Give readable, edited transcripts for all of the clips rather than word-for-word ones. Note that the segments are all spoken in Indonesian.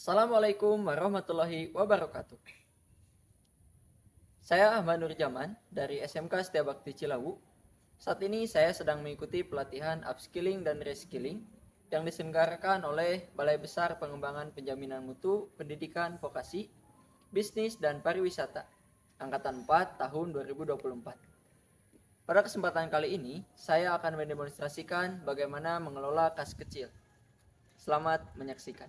Assalamualaikum warahmatullahi wabarakatuh. Saya Ahmad Nur Jaman dari SMK Setiabakti Cilawu. Saat ini saya sedang mengikuti pelatihan upskilling dan reskilling yang diselenggarakan oleh Balai Besar Pengembangan Penjaminan Mutu Pendidikan Vokasi, Bisnis dan Pariwisata Angkatan 4 tahun 2024. Pada kesempatan kali ini, saya akan mendemonstrasikan bagaimana mengelola kas kecil. Selamat menyaksikan.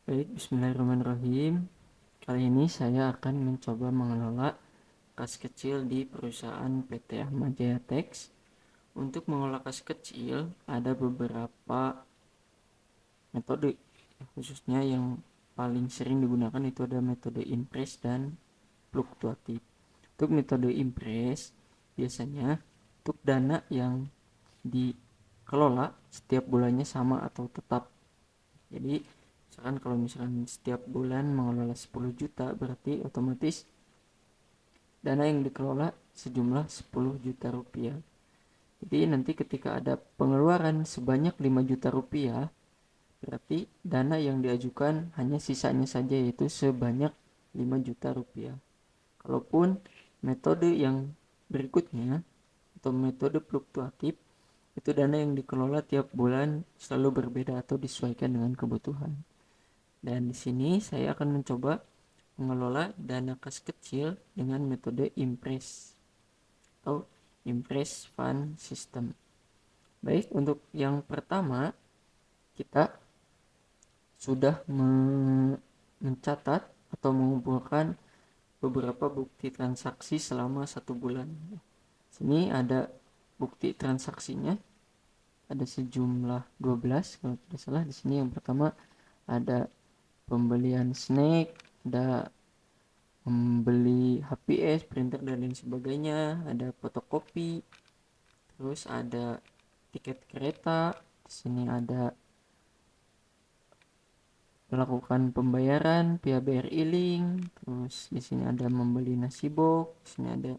Baik, bismillahirrahmanirrahim. Kali ini saya akan mencoba mengelola kas kecil di perusahaan PT Ahmad Jaya Teks. Untuk mengelola kas kecil ada beberapa metode, khususnya yang paling sering digunakan itu ada metode impress dan fluktuatif. Untuk metode impress, biasanya untuk dana yang dikelola setiap bulannya sama atau tetap. Jadi misalkan kalau misalkan setiap bulan mengelola 10 juta, berarti otomatis dana yang dikelola sejumlah 10 juta rupiah. Jadi nanti ketika ada pengeluaran sebanyak 5 juta rupiah, berarti dana yang diajukan hanya sisanya saja, yaitu sebanyak 5 juta rupiah. Kalaupun metode yang berikutnya atau metode fluktuatif, itu dana yang dikelola tiap bulan selalu berbeda atau disesuaikan dengan kebutuhan. Dan di sini saya akan mencoba mengelola dana kas kecil dengan metode impress atau impress fund system. Baik, untuk yang pertama kita sudah mencatat atau mengumpulkan beberapa bukti transaksi selama 1 bulan. Sini ada bukti transaksinya, ada sejumlah 12 kalau tidak salah. Di sini yang pertama ada pembelian snack, ada membeli HPS, printer dan lain sebagainya, ada fotokopi, terus ada tiket kereta, di sini ada melakukan pembayaran via BRI Link, terus di sini ada membeli nasi box, di sini ada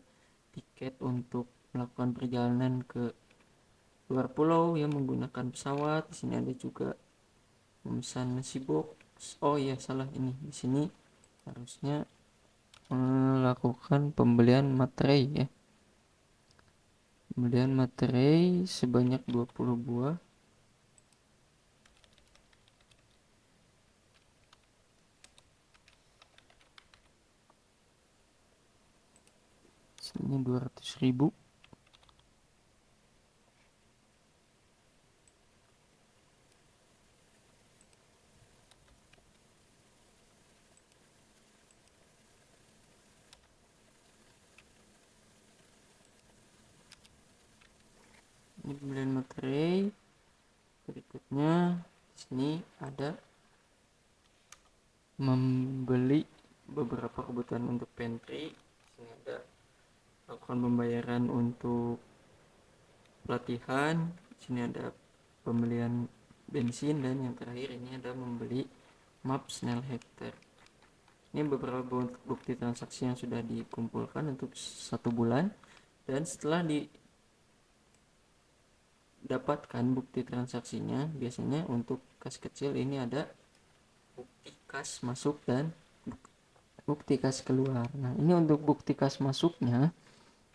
tiket untuk melakukan perjalanan ke luar pulau yang menggunakan pesawat, di sini ada juga memesan nasi box. Oh iya, salah, ini di sini harusnya melakukan pembelian materai ya. Pembelian materai sebanyak 20 buah. Sini 200.000. Ini pembelian materai. Berikutnya di sini ada membeli beberapa kebutuhan untuk pantry. Di sini ada melakukan pembayaran untuk pelatihan. Di sini ada pembelian bensin, dan yang terakhir ini ada membeli map Snell Hector. Ini beberapa bukti transaksi yang sudah dikumpulkan untuk 1 bulan, dan setelah didapatkan bukti transaksinya, biasanya untuk kas kecil ini ada bukti kas masuk dan bukti kas keluar. Nah, ini untuk bukti kas masuknya,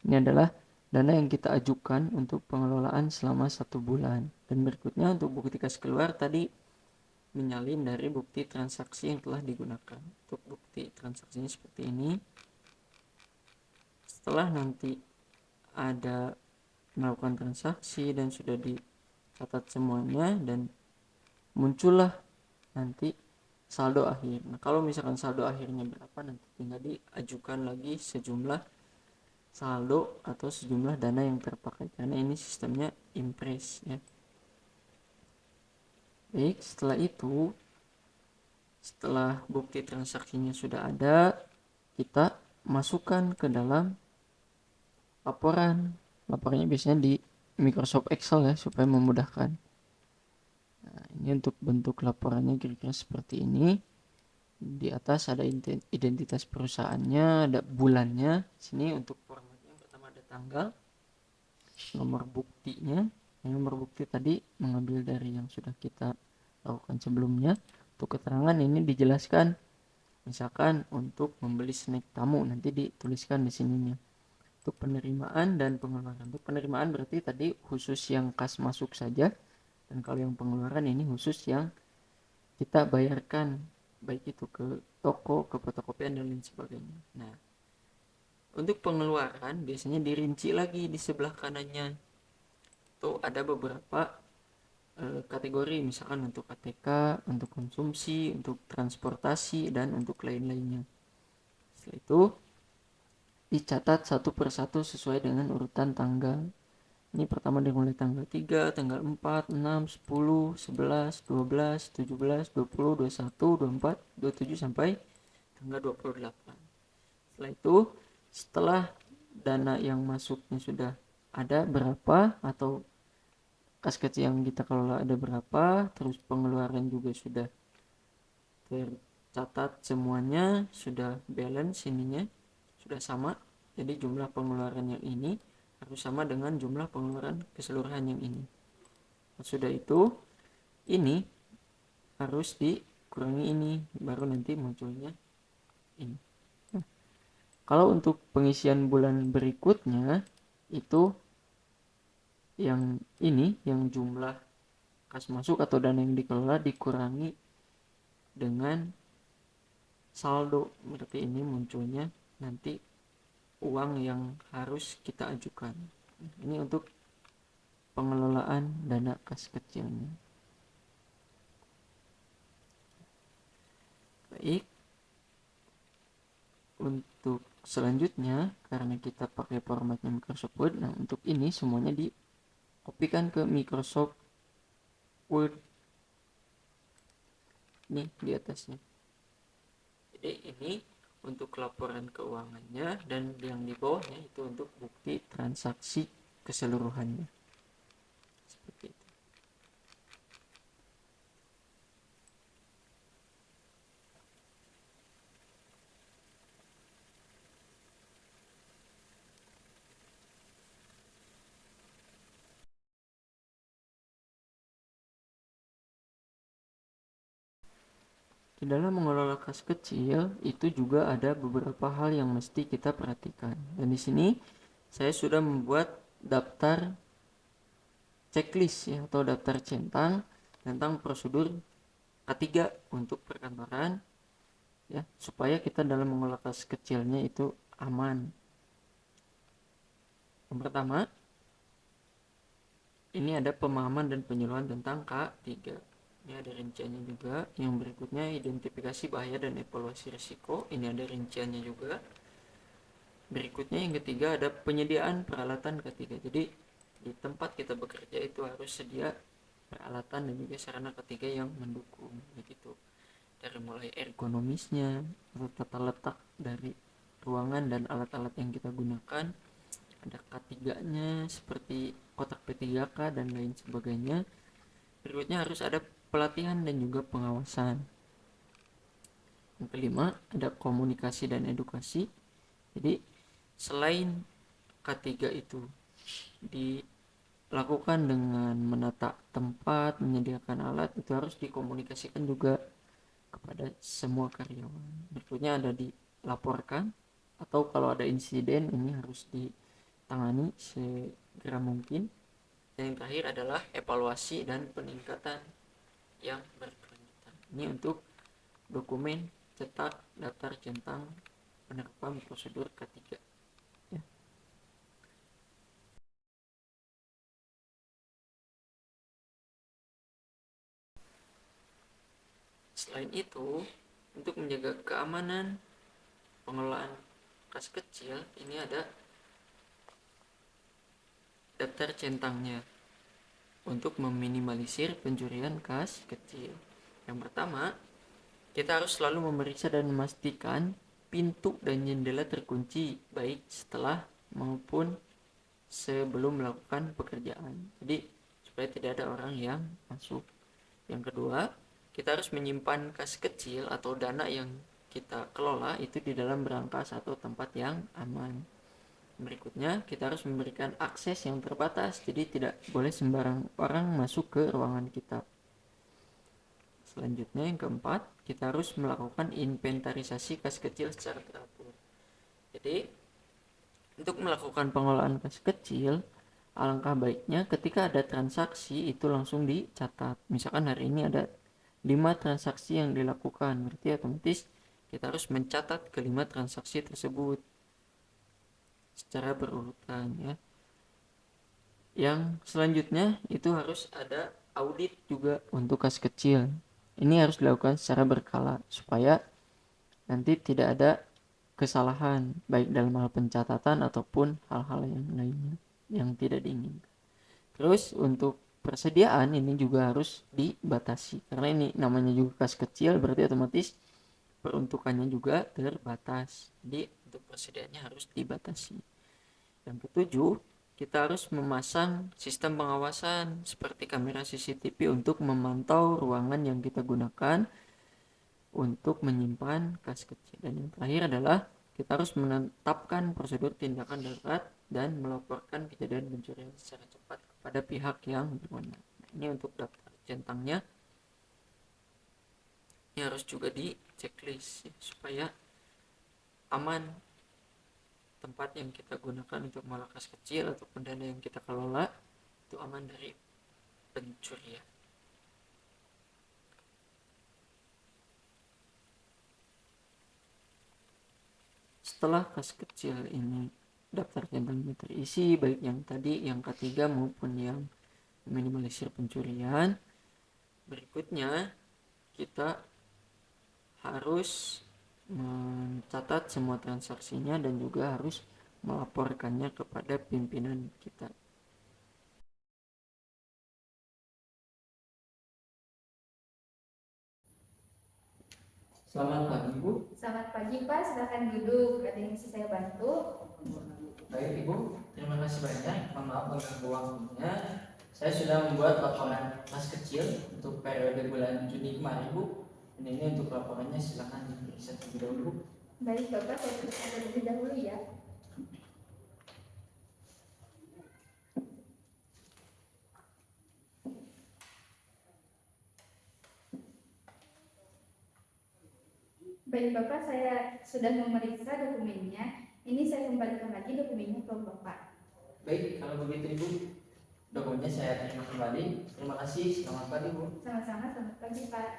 ini adalah dana yang kita ajukan untuk pengelolaan selama 1 bulan. Dan berikutnya untuk bukti kas keluar tadi menyalin dari bukti transaksi yang telah digunakan. Untuk bukti transaksinya seperti ini. Setelah nanti ada melakukan transaksi dan sudah dicatat semuanya dan muncullah nanti saldo akhir. Nah, kalau misalkan saldo akhirnya berapa, nanti tinggal diajukan lagi sejumlah saldo atau sejumlah dana yang terpakai, karena ini sistemnya impress ya. Baik, setelah itu, setelah bukti transaksinya sudah ada, kita masukkan ke dalam laporan. Laporannya biasanya di Microsoft Excel ya, supaya memudahkan. Nah, ini untuk bentuk laporannya kira-kira seperti ini. Di atas ada identitas perusahaannya, ada bulannya. Sini untuk formatnya pertama ada tanggal, nomor buktinya. Nomor bukti tadi mengambil dari yang sudah kita lakukan sebelumnya. Untuk keterangan ini dijelaskan, misalkan untuk membeli snack tamu nanti dituliskan di sininya. Untuk penerimaan dan pengeluaran, untuk penerimaan berarti tadi khusus yang kas masuk saja, dan kalau yang pengeluaran ini khusus yang kita bayarkan, baik itu ke toko, ke fotokopian dan lain sebagainya. Nah, untuk pengeluaran biasanya dirinci lagi di sebelah kanannya. Tuh ada beberapa kategori, misalkan untuk ATK, untuk konsumsi, untuk transportasi, dan untuk lain-lainnya. Setelah itu dicatat satu persatu sesuai dengan urutan tanggal. Ini pertama dimulai tanggal 3, tanggal 4, 6, 10, 11, 12, 17, 20, 21, 24, 27 sampai tanggal 28. Setelah itu, setelah dana yang masuknya sudah ada berapa, atau kas kecil yang kita kelola ada berapa, terus pengeluaran juga sudah tercatat semuanya, sudah balance ininya, sudah sama. Jadi jumlah pengeluaran yang ini harus sama dengan jumlah pengeluaran keseluruhan yang ini. Sudah itu, ini harus dikurangi ini, baru nanti munculnya ini. Nah, kalau untuk pengisian bulan berikutnya, itu yang ini, yang jumlah kas masuk atau dana yang dikelola dikurangi dengan saldo. Berarti ini munculnya nanti uang yang harus kita ajukan. Ini untuk pengelolaan dana kas kecilnya. Baik, untuk selanjutnya karena kita pakai formatnya Microsoft Word, nah untuk ini semuanya dikopikan ke Microsoft Word. Nih di atasnya. Jadi ini untuk laporan keuangannya, dan yang di bawahnya itu untuk bukti transaksi keseluruhannya. Seperti itu. Di dalam mengelola kas kecil itu juga ada beberapa hal yang mesti kita perhatikan. Dan di sini saya sudah membuat daftar checklist ya, atau daftar centang tentang prosedur K3 untuk perkantoran ya, supaya kita dalam mengelola kas kecilnya itu aman. Yang pertama, ini ada pemahaman dan penyuluhan tentang K3. Ini ada rinciannya juga. Yang berikutnya identifikasi bahaya dan evaluasi risiko. Ini ada rinciannya juga. Berikutnya yang ketiga ada penyediaan peralatan K3. Jadi di tempat kita bekerja itu harus sedia peralatan dan juga sarana K3 yang mendukung begitu. Dari mulai ergonomisnya, tata letak dari ruangan dan alat-alat yang kita gunakan, ada K3-nya seperti kotak P3K dan lain sebagainya. Berikutnya harus ada pelatihan dan juga pengawasan. Yang kelima ada komunikasi dan edukasi. Jadi selain K3 itu dilakukan dengan menata tempat, menyediakan alat, itu harus dikomunikasikan juga kepada semua karyawan. Berikutnya ada dilaporkan, atau kalau ada insiden ini harus ditangani segera mungkin. Dan yang terakhir adalah evaluasi dan peningkatan yang berkelanjutan. Ini untuk dokumen cetak daftar centang penerapan prosedur K3 ya. Selain itu, untuk menjaga keamanan pengelolaan kas kecil, ini ada daftar centangnya untuk meminimalisir pencurian kas kecil. Yang pertama, kita harus selalu memeriksa dan memastikan pintu dan jendela terkunci baik setelah maupun sebelum melakukan pekerjaan. Jadi supaya tidak ada orang yang masuk. Yang kedua, kita harus menyimpan kas kecil atau dana yang kita kelola itu di dalam berangkas atau tempat yang aman. Berikutnya, kita harus memberikan akses yang terbatas, jadi tidak boleh sembarang orang masuk ke ruangan kita. Selanjutnya, yang keempat, kita harus melakukan inventarisasi kas kecil secara teratur. Jadi, untuk melakukan pengelolaan kas kecil, alangkah baiknya ketika ada transaksi itu langsung dicatat. Misalkan hari ini ada 5 transaksi yang dilakukan, berarti otomatis kita harus mencatat kelima transaksi tersebut secara berurutan ya. Yang selanjutnya itu harus ada audit juga untuk kas kecil. Ini harus dilakukan secara berkala supaya nanti tidak ada kesalahan baik dalam hal pencatatan ataupun hal-hal yang lainnya yang tidak diinginkan. Terus untuk persediaan ini juga harus dibatasi karena ini namanya juga kas kecil, berarti otomatis peruntukannya juga terbatas. Jadi untuk persediaannya harus dibatasi. Yang ketujuh, kita harus memasang sistem pengawasan seperti kamera CCTV untuk memantau ruangan yang kita gunakan untuk menyimpan kas kecil. Dan yang terakhir adalah kita harus menetapkan prosedur tindakan darurat dan melaporkan kejadian pencurian secara cepat kepada pihak yang berwenang. Nah, ini untuk daftar centangnya. Ini harus juga di checklist ya, supaya aman tempat yang kita gunakan untuk mengolah kas kecil ataupun dana yang kita kelola itu aman dari pencurian. Setelah kas kecil ini daftar centangnya terisi, baik yang tadi, yang ketiga maupun yang minimalisir pencurian, berikutnya kita harus mencatat semua transaksinya dan juga harus melaporkannya kepada pimpinan kita. Selamat pagi, Bu. Selamat pagi Pak, silakan duduk. Ada yang bisa saya bantu? Baik Ibu, terima kasih banyak. Mohon maaf mengganggu waktunya. Saya sudah membuat laporan kas kecil untuk periode bulan Juni kemarin Bu. Dan ini untuk laporannya, silakan diperiksa terlebih dahulu. Baik Bapak, saya periksa terlebih dahulu ya. Baik Bapak, saya sudah memeriksa dokumennya. Ini saya kembalikan lagi dokumennya ke Bapak. Baik, kalau begitu Ibu, dokumennya saya terima kembali. Terima kasih, selamat pagi Bu. Sama-sama, selamat pagi Pak.